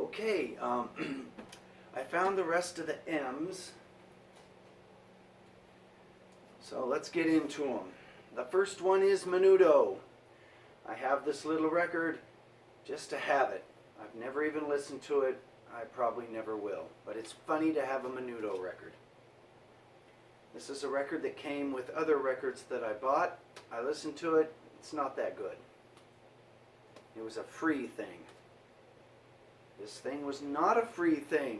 Okay, I found the rest of the M's, so let's get into them. The first one is Menudo. I have this little record just to have it. I've never even listened to it. I probably never will, but it's funny to have a Menudo record. This is a record that came with other records that I bought. I listened to it. It's not that good. It was a free thing. This thing was not a free thing.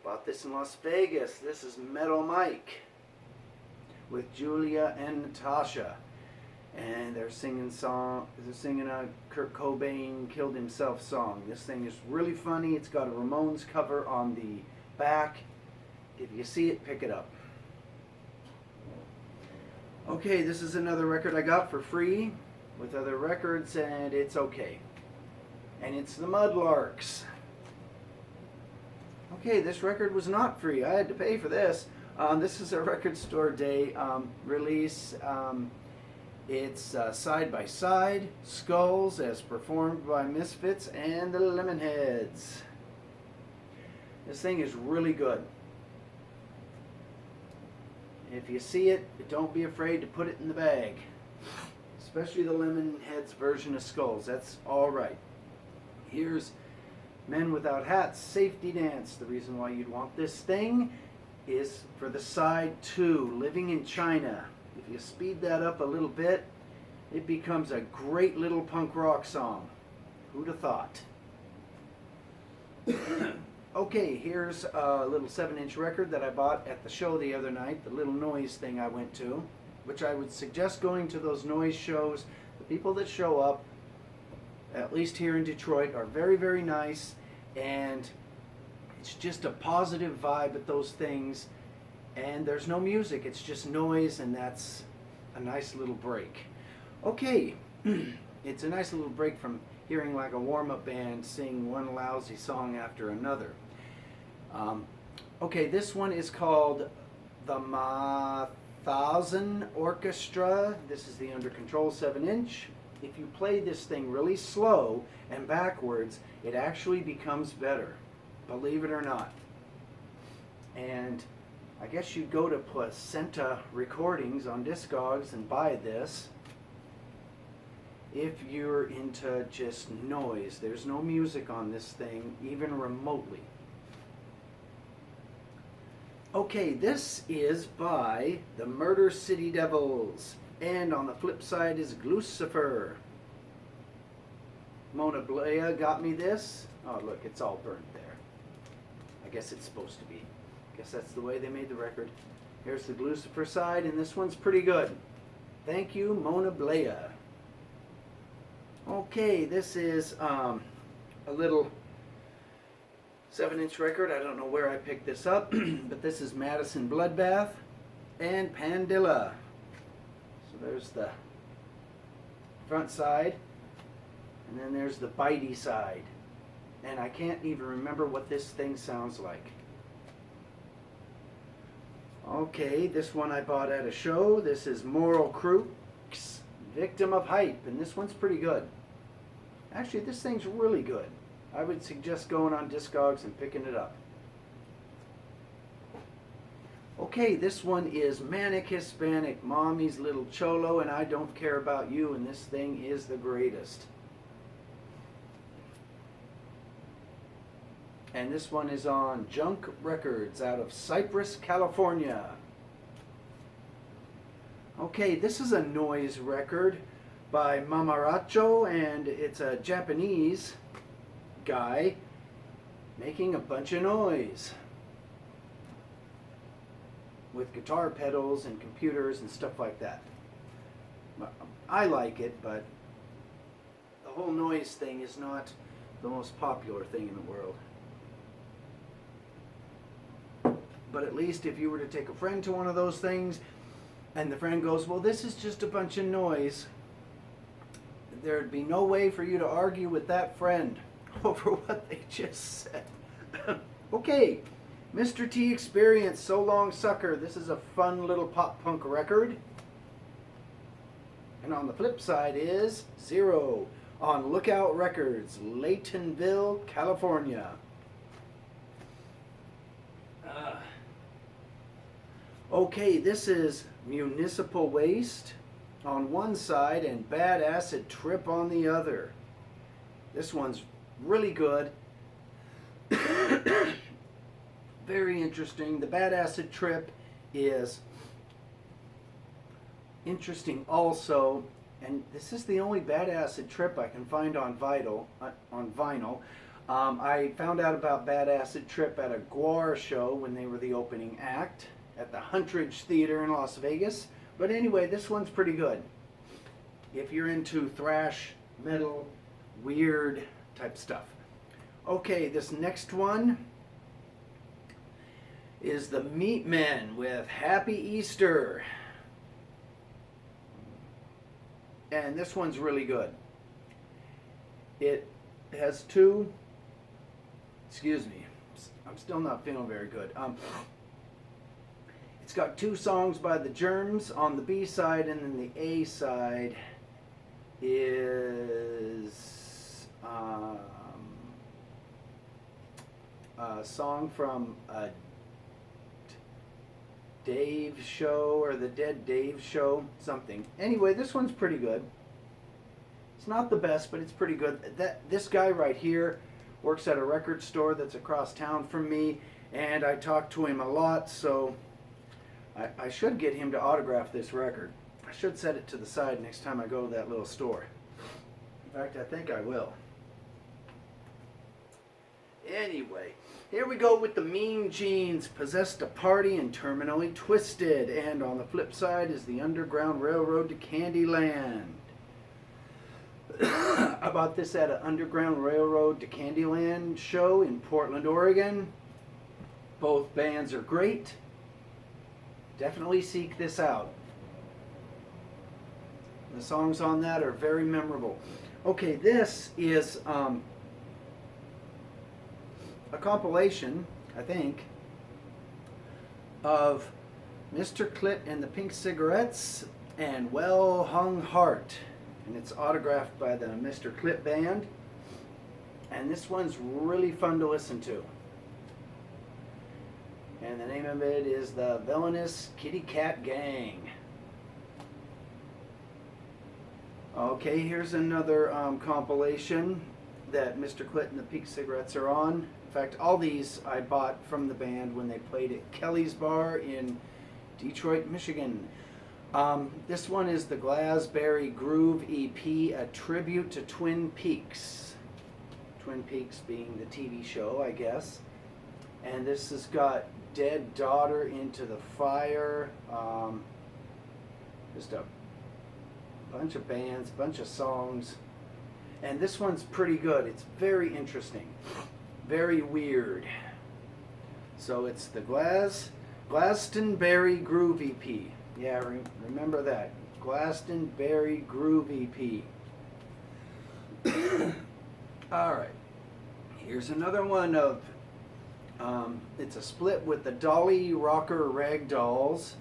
Bought this in Las Vegas. This is Metal Mike with Julia and Natasha, and they're singing a Kurt Cobain killed himself song. This thing is really funny. It's got a Ramones cover on the back. If you see it, pick it up. Okay, this is another record I got for free with other records, and it's okay. And it's the Mudlarks. Okay, this record was not free. I had to pay for this. This is a Record Store Day release. It's Side by Side, Skulls, as performed by Misfits and the Lemonheads. This thing is really good. If you see it, don't be afraid to put it in the bag. Especially the Lemonheads version of Skulls. That's alright. Here's Men Without Hats, Safety Dance. The reason why you'd want this thing is for the side 2, Living in China. If you speed that up a little bit, it becomes a great little punk rock song. Who'd have thought? Okay, here's a little 7-inch record that I bought at the show the other night, the little noise thing I went to, which I would suggest going to those noise shows. The people that show up, at least here in Detroit, are very, very nice, and it's just a positive vibe at those things, and there's no music, it's just noise, and that's a nice little break. Okay, it's a nice little break from hearing like a warm-up band sing one lousy song after another. Okay, this one is called the Mathasan Orchestra. This is the Under Control 7-inch. If you play this thing really slow and backwards, it actually becomes better, believe it or not. And I guess you'd go to Placenta Recordings on Discogs and buy this if you're into just noise. There's no music on this thing, even remotely. Okay, this is by the Murder City Devils. And on the flip side is Glucifer. Mona Blea got me this. Oh, look, it's all burnt there. I guess it's supposed to be. I guess that's the way they made the record. Here's the Glucifer side, and this one's pretty good. Thank you, Mona Blea. Okay, this is a little 7-inch record. I don't know where I picked this up, but this is Madison Bloodbath and Pandilla. So there's the front side, and then there's the bitey side. And I can't even remember what this thing sounds like. Okay, this one I bought at a show. This is Moral Crooks, Victim of Hype, and this one's pretty good. Actually, this thing's really good. I would suggest going on Discogs and picking it up. Okay, this one is Manic Hispanic, Mommy's Little Cholo, and I Don't Care About You, and this thing is the greatest. And this one is on Junk Records out of Cypress, California. Okay, this is a noise record by Mamaracho, and it's a Japanese guy making a bunch of noise with guitar pedals and computers and stuff like that. I like it, but the whole noise thing is not the most popular thing in the world. But at least if you were to take a friend to one of those things and the friend goes, well, this is just a bunch of noise, there'd be no way for you to argue with that friend over what they just said. Okay, Mr. T Experience, So Long Sucker. This is a fun little pop punk record. And on the flip side is Zero on Lookout Records, Laytonville, California. Okay, this is Municipal Waste on one side and Bad Acid Trip on the other. This one's really good. Very interesting. The Bad Acid Trip is interesting also, and this is the only Bad Acid Trip I can find on vinyl. I found out about Bad Acid Trip at a Guar show when they were the opening act at the Huntridge Theater in Las Vegas. But anyway, this one's pretty good. If you're into thrash, metal, weird type stuff. Okay, this next one is the Meatmen with Happy Easter. And this one's really good. It has two, excuse me, I'm still not feeling very good. It's got two songs by the Germs on the B side, and then the A side is a song from a Dave show or the Dead Dave show, something. Anyway, this one's pretty good. It's not the best, but it's pretty good. This guy right here works at a record store that's across town from me, and I talk to him a lot, so I should get him to autograph this record. I should set it to the side next time I go to that little store. In fact, I think I will. Anyway, here we go with the Mean Genes, Possessed a Party and Terminally Twisted. And on the flip side is the Underground Railroad to Candyland. I bought this at an Underground Railroad to Candyland show in Portland, Oregon. Both bands are great. Definitely seek this out. The songs on that are very memorable. Okay, this is a compilation, I think, of Mr. Clit and the Pink Cigarettes and Well Hung Heart. And it's autographed by the Mr. Clit Band. And this one's really fun to listen to. And the name of it is the Villainous Kitty Cat Gang. Okay, here's another compilation that Mr. Clit and the Pink Cigarettes are on. In fact, all these I bought from the band when they played at Kelly's Bar in Detroit, Michigan. This one is the Glassberry Groove EP, a tribute to Twin Peaks. Twin Peaks being the TV show, I guess. And this has got Dead Daughter Into the Fire. Just a bunch of bands, bunch of songs. And this one's pretty good. It's very interesting. Very weird. So it's the Glastonbury Groove EP. Yeah, remember that. Glastonbury Groove EP. Alright. Here's another one of, it's a split with the Dolly Rocker Ragdolls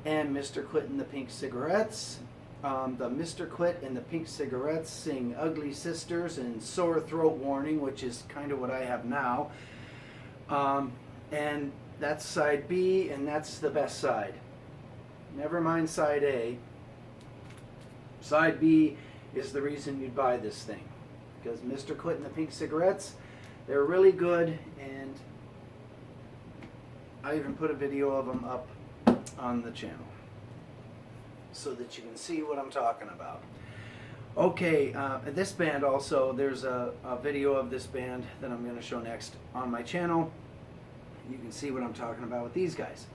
and Mr. Clit and the Pink Cigarettes. The Mr. Clit and the Pink Cigarettes sing Ugly Sisters and Sore Throat Warning, which is kind of what I have now. And that's side B, and that's the best side. Never mind side A. Side B is the reason you'd buy this thing. Because Mr. Clit and the Pink Cigarettes, they're really good, and I even put a video of them up on the channel so that you can see what I'm talking about. Okay, this band also, there's a video of this band that I'm going to show next on my channel. You can see what I'm talking about with these guys.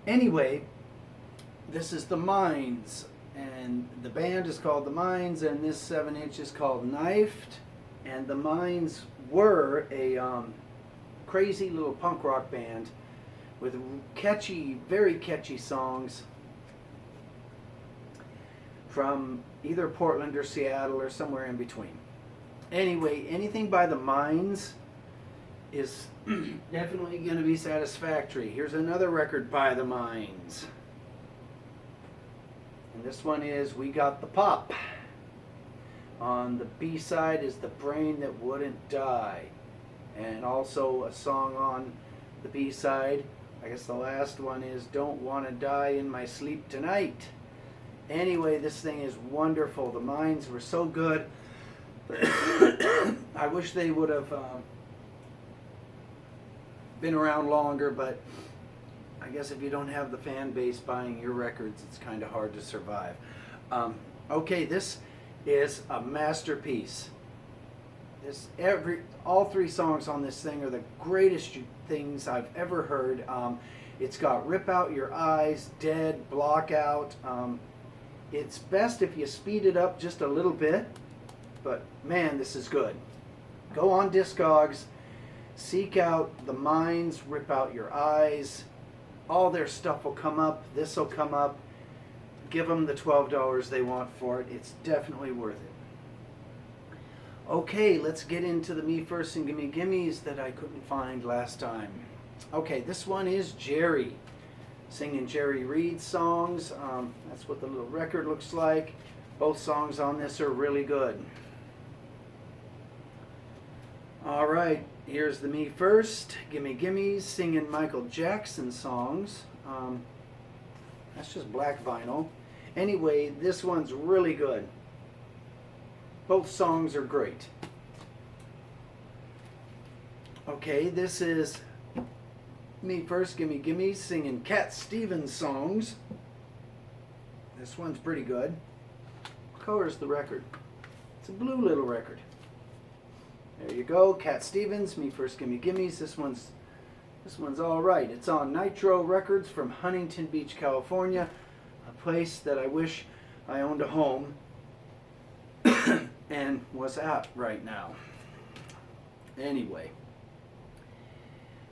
Anyway, this is the Minds, and the band is called the Minds, and this 7-inch is called Knifed. And the Minds were a crazy little punk rock band with catchy, very catchy songs from either Portland or Seattle or somewhere in between. Anyway, anything by the Minds is definitely going to be satisfactory. Here's another record by the Minds. And this one is We Got the Pop. On the B side is The Brain That Wouldn't Die. And also a song on the B-side. I guess the last one is Don't Wanna Die in My Sleep Tonight. Anyway, this thing is wonderful. The minds were so good. I wish they would have been around longer, but I guess if you don't have the fan base buying your records, it's kind of hard to survive. Okay, this is a masterpiece. All three songs on this thing are the greatest things I've ever heard. It's got Rip Out Your Eyes, Dead, Block Out. It's best if you speed it up just a little bit, but man, this is good. Go on Discogs, seek out The Minds, Rip Out Your Eyes. All their stuff will come up. This will come up. Give them the $12 they want for it. It's definitely worth it. Okay, let's get into the Me First and Gimme Gimmes that I couldn't find last time. Okay, this one is Jerry, singing Jerry Reed songs. That's what the little record looks like. Both songs on this are really good. All right, here's the Me First, Gimme Gimmes, singing Michael Jackson songs. That's just black vinyl. Anyway, this one's really good. Both songs are great. Okay, this is Me First, Gimme Gimmes, singing Cat Stevens songs. This one's pretty good. What color is the record? It's a blue little record. There you go, Cat Stevens, Me First, Gimme Gimmes. This one's all right. It's on Nitro Records from Huntington Beach, California, a place that I wish I owned a home and was at right now. Anyway,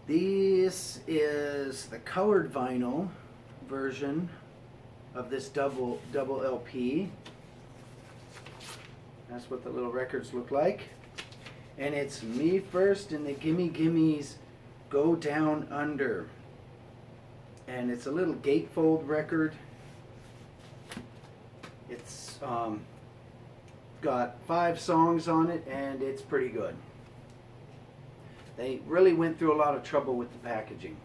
this is the colored vinyl version of this double LP. That's what the little records look like. And it's Me First and the Gimme Gimmes Go Down Under. And it's a little gatefold record. It's got 5 songs on it, and it's pretty good. They really went through a lot of trouble with the packaging.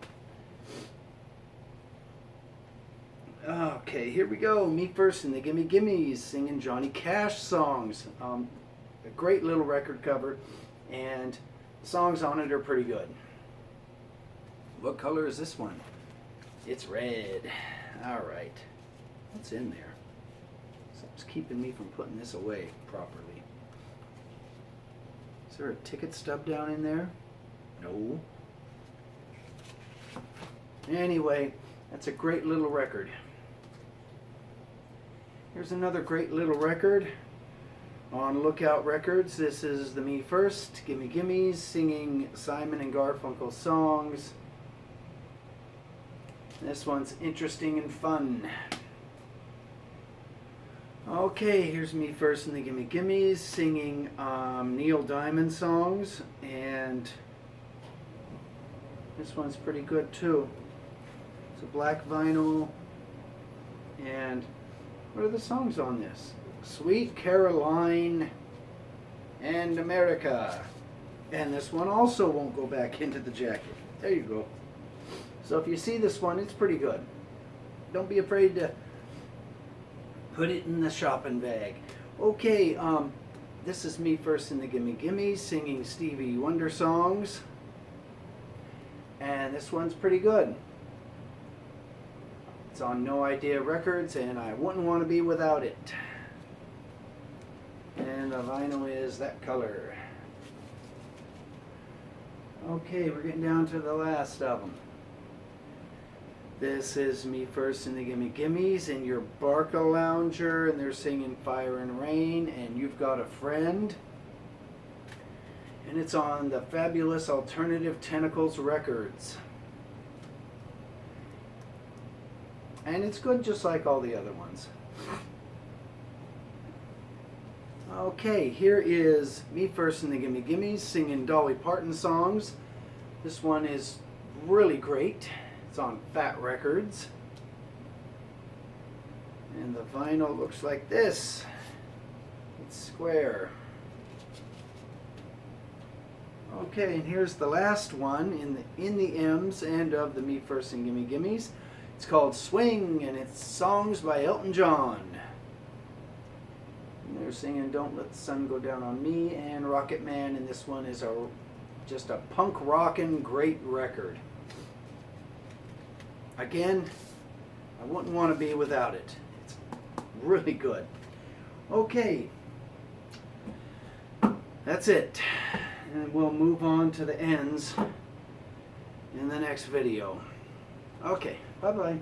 Okay, here we go. Me First and the Gimme Gimmes, singing Johnny Cash songs. A great little record cover, and the songs on it are pretty good. What color is this one? It's red. All right. What's in there? Something's keeping me from putting this away properly. Is there a ticket stub down in there? No. Anyway, that's a great little record. Here's another great little record on Lookout Records. This is the Me First, Gimme Gimmes, singing Simon and Garfunkel songs. This one's interesting and fun. Okay, here's Me First and the Gimme Gimmes, singing Neil Diamond songs, and this one's pretty good too. It's a black vinyl, and what are the songs on this? Sweet Caroline and America. And this one also won't go back into the jacket. There you go. So if you see this one, it's pretty good. Don't be afraid to put it in the shopping bag. Okay, this is Me First and the Gimme Gimmes, singing Stevie Wonder songs. And this one's pretty good. It's on No Idea Records, and I wouldn't want to be without it. And the vinyl is that color. Okay, we're getting down to the last of them. This is Me First and the Gimme Gimmes in your Barca Lounger, and they're singing Fire and Rain, and You've Got a Friend. And it's on the fabulous Alternative Tentacles Records. And it's good just like all the other ones. Okay, here is Me First and the Gimme Gimmes, singing Dolly Parton songs. This one is really great. It's on Fat Records. And the vinyl looks like this. It's square. Okay, and here's the last one in the M's and of the Me First and Gimme Gimmes. It's called Swing, and it's songs by Elton John. And they're singing Don't Let the Sun Go Down on Me and Rocket Man, and this one is just a punk rockin' great record. Again, I wouldn't want to be without it. It's really good. Okay, that's it. And we'll move on to the ends in the next video. Okay, bye-bye.